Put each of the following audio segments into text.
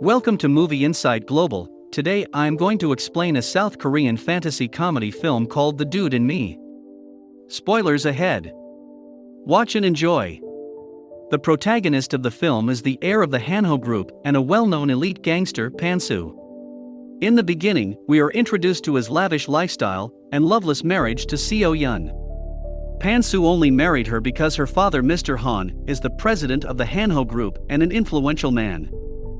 Welcome to Movie Insight Global. Today I am going to explain a South Korean fantasy comedy film called The Dude in Me. Spoilers ahead. Watch and enjoy. The protagonist of the film is the heir of the Hanho group and a well-known elite gangster, Pan Soo. In the beginning, we are introduced to his lavish lifestyle and loveless marriage to Hyeon. Pan Soo only married her because her father, Mr. Han, is the president of the Hanho group and an influential man.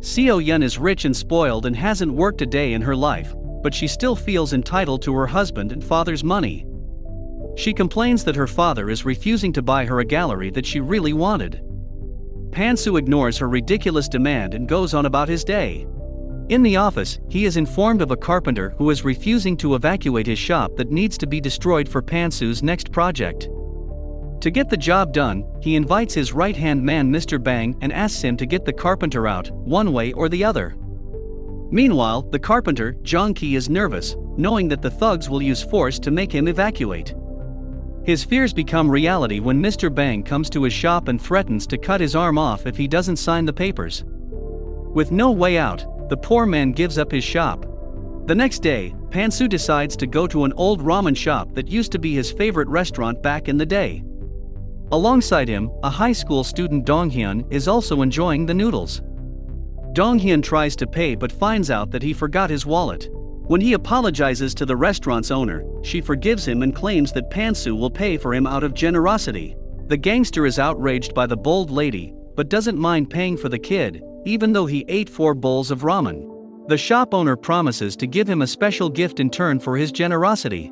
Hyeon is rich and spoiled and hasn't worked a day in her life, but she still feels entitled to her husband and father's money. She complains that her father is refusing to buy her a gallery that she really wanted. Pan Soo ignores her ridiculous demand and goes on about his day. In the office, he is informed of a carpenter who is refusing to evacuate his shop that needs to be destroyed for Pan Soo's next project. To get the job done, he invites his right-hand man Mr. Bang and asks him to get the carpenter out, one way or the other. Meanwhile, the carpenter, Jong-ki, is nervous, knowing that the thugs will use force to make him evacuate. His fears become reality when Mr. Bang comes to his shop and threatens to cut his arm off if he doesn't sign the papers. With no way out, the poor man gives up his shop. The next day, Pan Soo decides to go to an old ramen shop that used to be his favorite restaurant back in the day. Alongside him, a high school student, Dong-hyun, is also enjoying the noodles. Dong-hyun tries to pay but finds out that he forgot his wallet. When he apologizes to the restaurant's owner, she forgives him and claims that Pan Soo will pay for him out of generosity. The gangster is outraged by the bold lady, but doesn't mind paying for the kid, even though he ate 4 bowls of ramen. The shop owner promises to give him a special gift in turn for his generosity.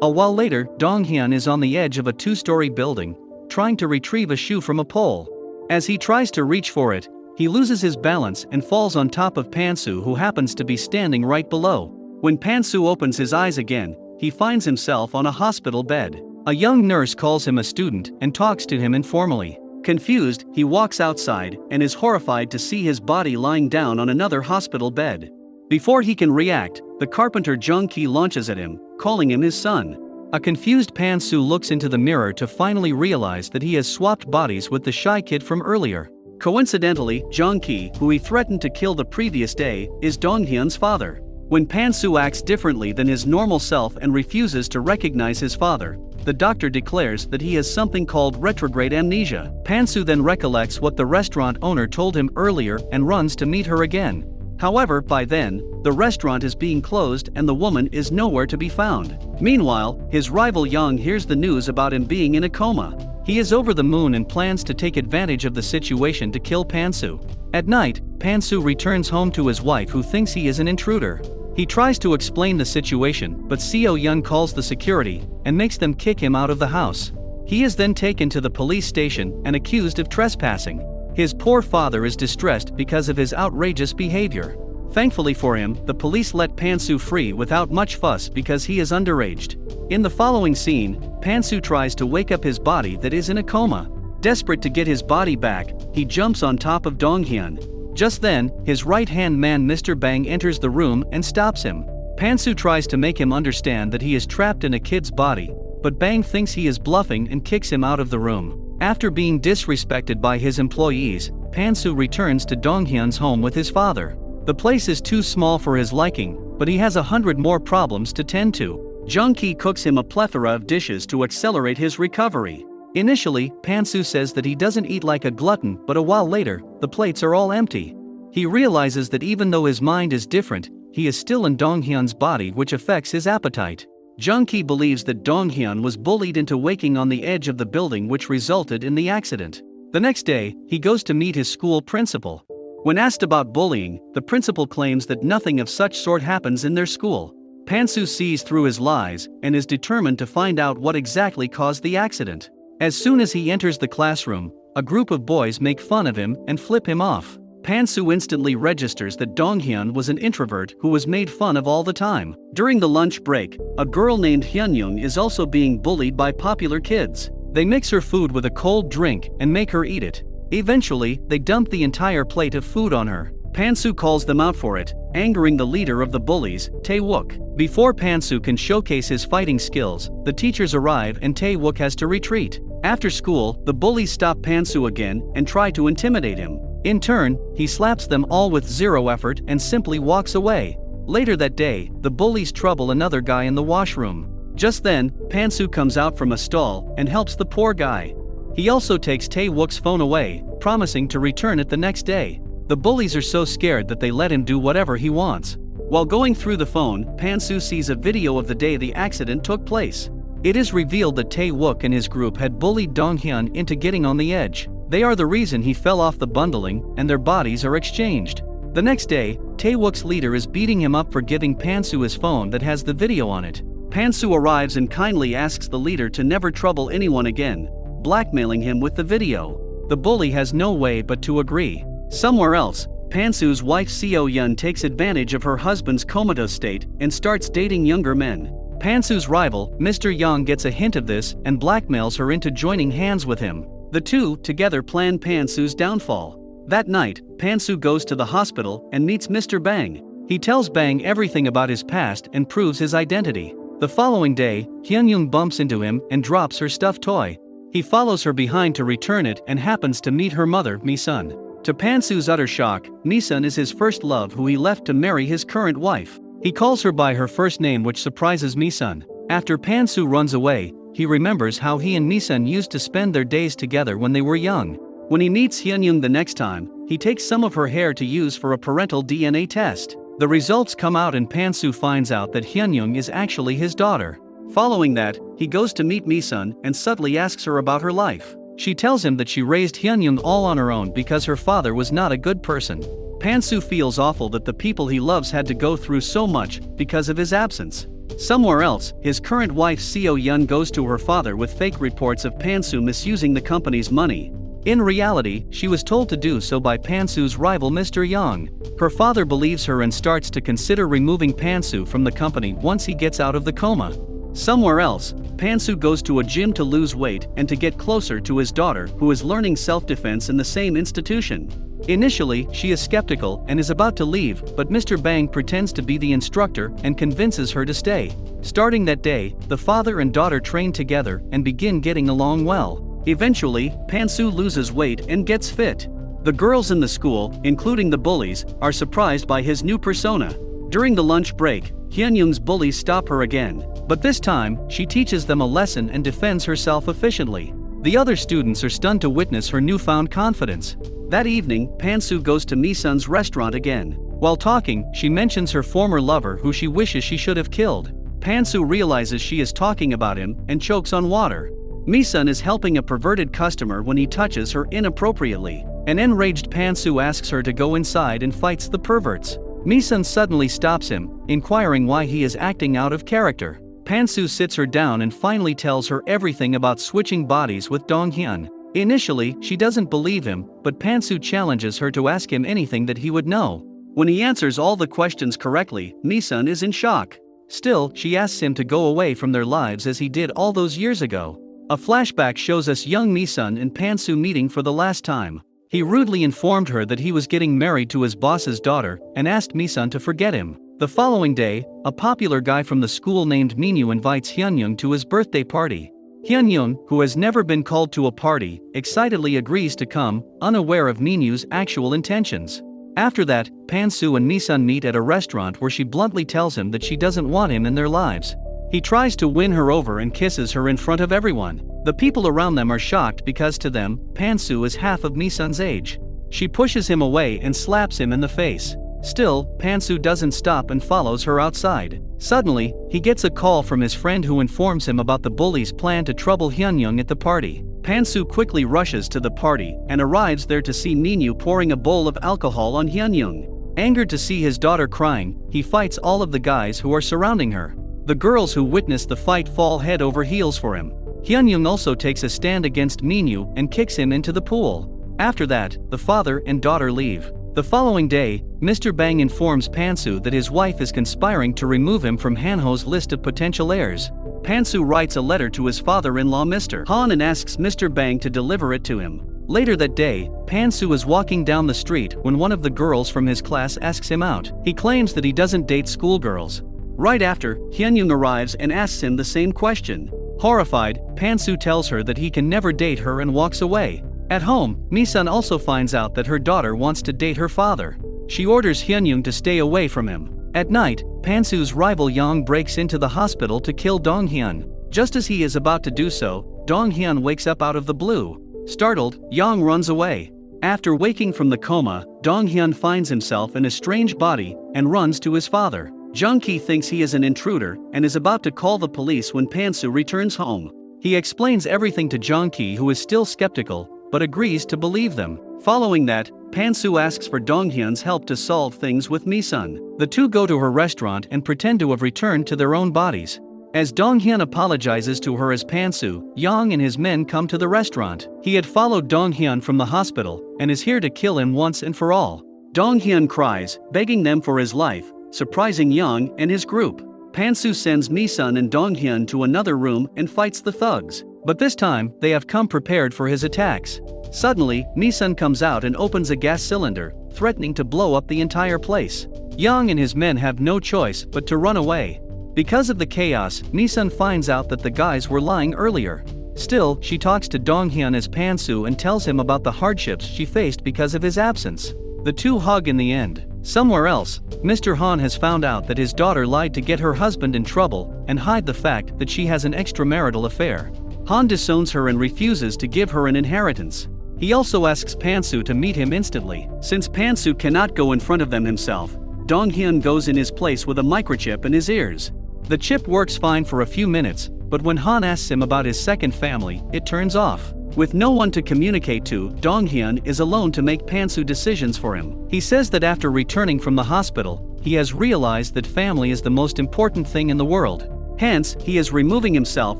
A while later, Dong-hyun is on the edge of a 2-story building, trying to retrieve a shoe from a pole. As he tries to reach for it, he loses his balance and falls on top of Pan Soo, who happens to be standing right below. When Pan Soo opens his eyes again, he finds himself on a hospital bed. A young nurse calls him a student and talks to him informally. Confused, he walks outside and is horrified to see his body lying down on another hospital bed. Before he can react, the carpenter Jong-ki launches at him, calling him his son. A confused Pan Soo looks into the mirror to finally realize that he has swapped bodies with the shy kid from earlier. Coincidentally, Jong-ki, who he threatened to kill the previous day, is Dong-hyun's father. When Pan Soo acts differently than his normal self and refuses to recognize his father, the doctor declares that he has something called retrograde amnesia. Pan Soo then recollects what the restaurant owner told him earlier and runs to meet her again. However, by then, the restaurant is being closed and the woman is nowhere to be found. Meanwhile, his rival Young hears the news about him being in a coma. He is over the moon and plans to take advantage of the situation to kill Pan Soo. At night, Pan Soo returns home to his wife, who thinks he is an intruder. He tries to explain the situation, but Hyeon calls the security and makes them kick him out of the house. He is then taken to the police station and accused of trespassing. His poor father is distressed because of his outrageous behavior. Thankfully for him, the police let Pan Soo free without much fuss because he is underaged. In the following scene, Pan Soo tries to wake up his body that is in a coma. Desperate to get his body back, he jumps on top of Dong-hyun. Just then, his right-hand man Mr. Bang enters the room and stops him. Pan Soo tries to make him understand that he is trapped in a kid's body, but Bang thinks he is bluffing and kicks him out of the room. After being disrespected by his employees, Pan Soo returns to Dong-hyun's home with his father. The place is too small for his liking, but he has 100 more problems to tend to. Jong-ki cooks him a plethora of dishes to accelerate his recovery. Initially, Pan Soo says that he doesn't eat like a glutton, but a while later, the plates are all empty. He realizes that even though his mind is different, he is still in Dong-hyun's body, which affects his appetite. Jong-ki believes that Dong-hyun was bullied into waking on the edge of the building, which resulted in the accident. The next day, he goes to meet his school principal. When asked about bullying, the principal claims that nothing of such sort happens in their school. Pan Soo sees through his lies and is determined to find out what exactly caused the accident. As soon as he enters the classroom, a group of boys make fun of him and flip him off. Pan Soo instantly registers that Dong-hyun was an introvert who was made fun of all the time. During the lunch break, a girl named Hyeon is also being bullied by popular kids. They mix her food with a cold drink and make her eat it. Eventually, they dump the entire plate of food on her. Pan Soo calls them out for it, angering the leader of the bullies, Tae-wook. Before Pan Soo can showcase his fighting skills, the teachers arrive and Tae-wook has to retreat. After school, the bullies stop Pan Soo again and try to intimidate him. In turn, he slaps them all with zero effort and simply walks away. Later that day, the bullies trouble another guy in the washroom. Just then, Pan Soo comes out from a stall and helps the poor guy. He also takes Tae-wook's phone away, promising to return it the next day. The bullies are so scared that they let him do whatever he wants. While going through the phone, Pan Soo sees a video of the day the accident took place. It is revealed that Tae-wook and his group had bullied Dong-hyun into getting on the edge. They are the reason he fell off the bundling, and their bodies are exchanged. The next day, Tae-wook's leader is beating him up for giving Pan Soo his phone that has the video on it. Pan Soo arrives and kindly asks the leader to never trouble anyone again, blackmailing him with the video. The bully has no way but to agree. Somewhere else, Pan Soo's wife Seo-yeon takes advantage of her husband's comatose state and starts dating younger men. Pan Soo's rival, Mr. Young, gets a hint of this and blackmails her into joining hands with him. The two together plan Pan Soo's downfall. That night, Pan Soo goes to the hospital and meets Mr. Bang. He tells Bang everything about his past and proves his identity. The following day, Hyeon bumps into him and drops her stuffed toy. He follows her behind to return it and happens to meet her mother, Mi-sun. To Pan Soo's utter shock, Mi-sun is his first love who he left to marry his current wife. He calls her by her first name, which surprises Mi-sun. After Pan Soo runs away, he remembers how he and Mi-sun used to spend their days together when they were young. When he meets Hyeon the next time, he takes some of her hair to use for a parental DNA test. The results come out and Pan Soo finds out that Hyeon is actually his daughter. Following that, he goes to meet Mi-sun and subtly asks her about her life. She tells him that she raised Hyeon all on her own because her father was not a good person. Pan Soo feels awful that the people he loves had to go through so much because of his absence. Somewhere else, his current wife Seo-yeon goes to her father with fake reports of Pan Soo misusing the company's money. In reality, she was told to do so by Pan Soo's rival Mr. Young. Her father believes her and starts to consider removing Pan Soo from the company once he gets out of the coma. Somewhere else, Pan Soo goes to a gym to lose weight and to get closer to his daughter, who is learning self-defense in the same institution. Initially, she is skeptical and is about to leave, but Mr. Bang pretends to be the instructor and convinces her to stay. Starting that day, the father and daughter train together and begin getting along well. Eventually, Pan Soo loses weight and gets fit. The girls in the school, including the bullies, are surprised by his new persona. During the lunch break, Hyeon's bullies stop her again, but this time, she teaches them a lesson and defends herself efficiently. The other students are stunned to witness her newfound confidence. That evening, Pan Soo goes to Mi-sun's restaurant again. While talking, she mentions her former lover who she wishes she should have killed. Pan Soo realizes she is talking about him and chokes on water. Mi-sun is helping a perverted customer when he touches her inappropriately. An enraged Pan Soo asks her to go inside and fights the perverts. Mi-sun suddenly stops him, inquiring why he is acting out of character. Pan Soo sits her down and finally tells her everything about switching bodies with Dong-hyun. Initially, she doesn't believe him, but Pan Soo challenges her to ask him anything that he would know. When he answers all the questions correctly, Mi-sun is in shock. Still, she asks him to go away from their lives as he did all those years ago. A flashback shows us young Mi-sun and Pan Soo meeting for the last time. He rudely informed her that he was getting married to his boss's daughter and asked Mi-sun to forget him. The following day, a popular guy from the school named Minyu invites Hyeon to his birthday party. Hyeon, who has never been called to a party, excitedly agrees to come, unaware of Minyu's actual intentions. After that, Pan Soo and Mi-sun meet at a restaurant where she bluntly tells him that she doesn't want him in their lives. He tries to win her over and kisses her in front of everyone. The people around them are shocked because to them, Pan Soo is half of Mi-sun's age. She pushes him away and slaps him in the face. Still, Pan Soo doesn't stop and follows her outside. Suddenly, he gets a call from his friend who informs him about the bullies' plan to trouble Hyeon at the party. Pan Soo quickly rushes to the party and arrives there to see Minyu pouring a bowl of alcohol on Hyeon. Angered to see his daughter crying, he fights all of the guys who are surrounding her. The girls who witness the fight fall head over heels for him. Hyeon also takes a stand against Minyu and kicks him into the pool. After that, the father and daughter leave. The following day, Mr. Bang informs Pan Soo that his wife is conspiring to remove him from Hanho's list of potential heirs. Pan Soo writes a letter to his father-in-law Mr. Han and asks Mr. Bang to deliver it to him. Later that day, Pan Soo is walking down the street when one of the girls from his class asks him out. He claims that he doesn't date schoolgirls. Right after, Hyeon arrives and asks him the same question. Horrified, Pan Soo tells her that he can never date her and walks away. At home, Mi-sun also finds out that her daughter wants to date her father. She orders Hyeon to stay away from him. At night, Pan Soo's rival Yang breaks into the hospital to kill Dong-hyun. Just as he is about to do so, Dong-hyun wakes up out of the blue. Startled, Yang runs away. After waking from the coma, Dong-hyun finds himself in a strange body and runs to his father. Jung-ki thinks he is an intruder and is about to call the police when Pan Soo returns home. He explains everything to Jung-ki, who is still skeptical, but agrees to believe them. Following that, Pan Soo asks for Dong-hyun's help to solve things with Mi-sun. The two go to her restaurant and pretend to have returned to their own bodies. As Dong-hyun apologizes to her as Pan Soo, Yang and his men come to the restaurant. He had followed Dong-hyun from the hospital and is here to kill him once and for all. Dong-hyun cries, begging them for his life, surprising Yang and his group. Pan Soo sends Mi-sun and Dong-hyun to another room and fights the thugs. But this time, they have come prepared for his attacks. Suddenly, Mi-sun comes out and opens a gas cylinder, threatening to blow up the entire place. Yang and his men have no choice but to run away. Because of the chaos, Mi-sun finds out that the guys were lying earlier. Still, she talks to Dong-hyun as Pan Soo and tells him about the hardships she faced because of his absence. The two hug in the end. Somewhere else, Mr. Han has found out that his daughter lied to get her husband in trouble and hide the fact that she has an extramarital affair. Han disowns her and refuses to give her an inheritance. He also asks Pan Soo to meet him instantly. Since Pan Soo cannot go in front of them himself, Dong-hyun goes in his place with a microchip in his ears. The chip works fine for a few minutes, but when Han asks him about his second family, it turns off. With no one to communicate to, Dong-hyun is alone to make Pan Soo decisions for him. He says that after returning from the hospital, he has realized that family is the most important thing in the world. Hence, he is removing himself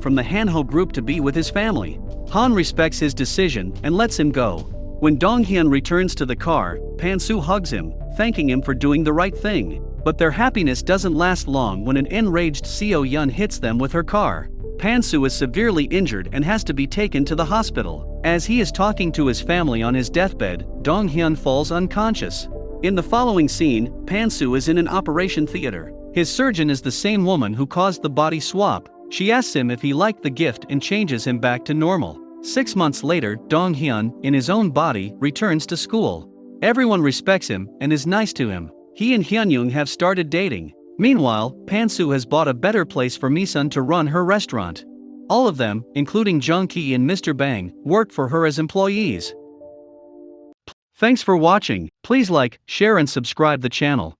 from the Hanho group to be with his family. Han respects his decision and lets him go. When Dong-hyun returns to the car, Pan Soo hugs him, thanking him for doing the right thing. But their happiness doesn't last long when an enraged Seo-yeon hits them with her car. Pan Soo is severely injured and has to be taken to the hospital. As he is talking to his family on his deathbed, Dong-hyun falls unconscious. In the following scene, Pan Soo is in an operation theater. His surgeon is the same woman who caused the body swap. She asks him if he liked the gift and changes him back to normal. 6 months later, Dong-hyun, in his own body, returns to school. Everyone respects him and is nice to him. He and Hyeon have started dating. Meanwhile, Pan Soo has bought a better place for Mi-sun to run her restaurant. All of them, including Jung-ki and Mr. Bang, work for her as employees. Thanks for watching. Please like, share and subscribe the channel.